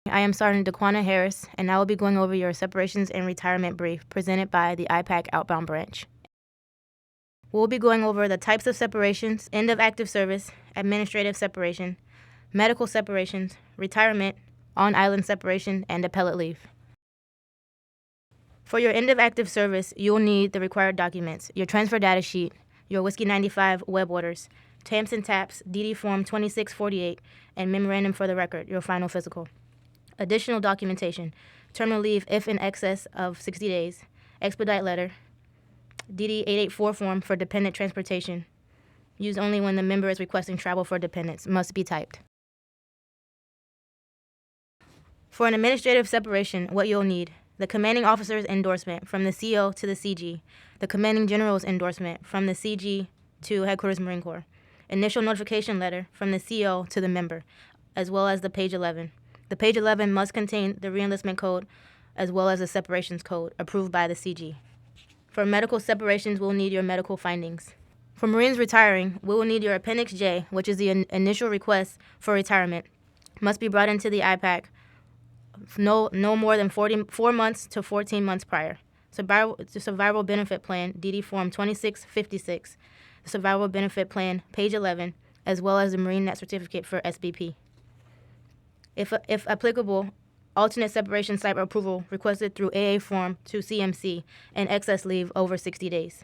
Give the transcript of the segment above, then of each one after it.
I am Sergeant Daquana Harris, and I will be going over your separations and retirement brief presented by the IPAC Outbound Branch. We'll be going over the types of separations, end of active service, administrative separation, medical separations, retirement, on-island separation, and appellate leave. For your end of active service, you'll need the required documents: your transfer data sheet, your Whiskey 95 web orders, TAMPs and TAPs, DD Form 2648, and memorandum for the record, your final physical. Additional documentation: terminal leave if in excess of 60 days, expedite letter, DD 884 form for dependent transportation, used only when the member is requesting travel for dependents, must be typed. For an administrative separation, what you'll need: the commanding officer's endorsement from the CO to the CG, the commanding general's endorsement from the CG to Headquarters Marine Corps, initial notification letter from the CO to the member, as well as the page 11. The page 11 must contain the reenlistment code as well as the separations code approved by the CG. For medical separations, we'll need your medical findings. For Marines retiring, we will need your Appendix J, which is the initial request for retirement. Must be brought into the IPAC no more than 4 months to 14 months prior. Survival Benefit Plan, DD Form 2656, the Survival Benefit Plan, page 11, as well as the Marine Net Certificate for SBP. If applicable, alternate separation site approval requested through AA Form to CMC and excess leave over 60 days.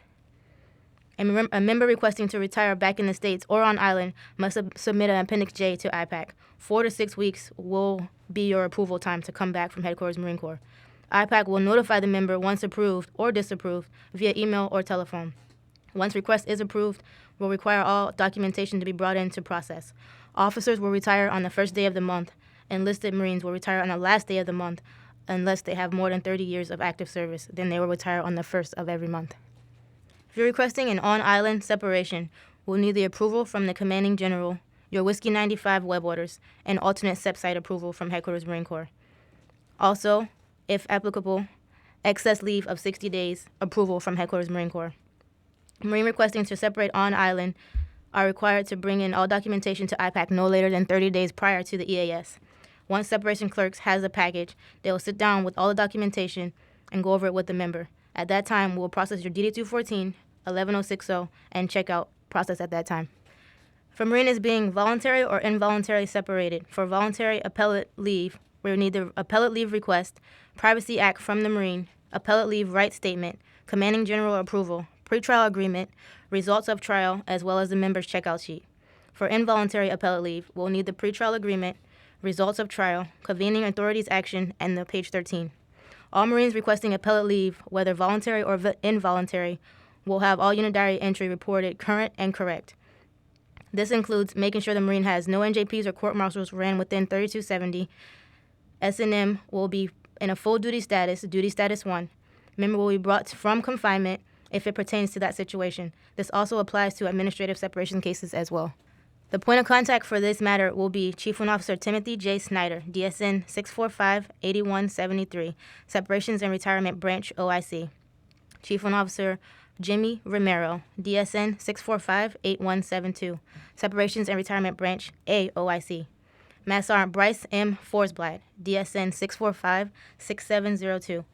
A member requesting to retire back in the States or on island must submit an Appendix J to IPAC. 4 to 6 weeks will be your approval time to come back from Headquarters Marine Corps. IPAC will notify the member once approved or disapproved via email or telephone. Once request is approved, will require all documentation to be brought in to process. Officers will retire on the first day of the month. Enlisted Marines will retire on the last day of the month unless they have more than 30 years of active service. Then they will retire on the first of every month. If you're requesting an on-island separation, we'll need the approval from the commanding general, your Whiskey 95 web orders, and alternate SEP site approval from Headquarters Marine Corps. Also, if applicable, excess leave of 60 days approval from Headquarters Marine Corps. Marine requesting to separate on island are required to bring in all documentation to IPAC no later than 30 days prior to the EAS. Once separation clerks has the package, they will sit down with all the documentation and go over it with the member. At that time, we'll process your DD-214, 11060, and checkout process at that time. For Marine is being voluntary or involuntarily separated, for voluntary appellate leave, we will need the appellate leave request, Privacy Act from the Marine, appellate leave right statement, commanding general approval, pretrial agreement, results of trial, as well as the member's checkout sheet. For involuntary appellate leave, we'll need the pretrial agreement, results of trial, convening authorities action, and the page 13. All Marines requesting appellate leave, whether voluntary or involuntary, will have all unit diary entry reported current and correct. This includes making sure the Marine has no NJPs or court-martials ran within 3270. S&M will be in a full duty status 1. Member will be brought from confinement if it pertains to that situation. This also applies to administrative separation cases as well. The point of contact for this matter will be Chief Warrant Officer Timothy J. Snyder, DSN 645-8173, Separations and Retirement Branch, OIC. Chief Warrant Officer Jimmy Romero, DSN 645-8172, Separations and Retirement Branch, AOIC. Master Sergeant Bryce M. Forsblad, DSN 645-6702,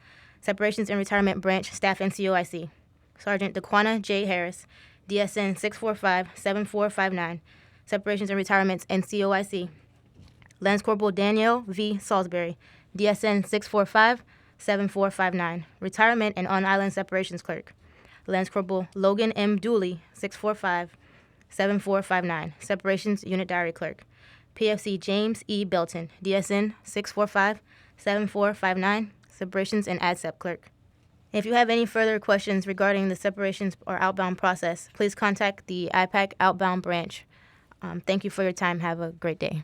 Separations and Retirement Branch, Staff NCOIC. Sergeant Daquana J. Harris, DSN 645-7459, Separations and Retirements, NCOIC. Lance Corporal Danielle V. Salisbury, DSN 645-7459, Retirement and On-Island Separations Clerk. Lance Corporal Logan M. Dooley, 645-7459, Separations Unit Diary Clerk. PFC James E. Belton, DSN 645-7459, Separations and ADSEP Clerk. If you have any further questions regarding the separations or outbound process, please contact the IPAC Outbound Branch. Thank you for your time. Have a great day.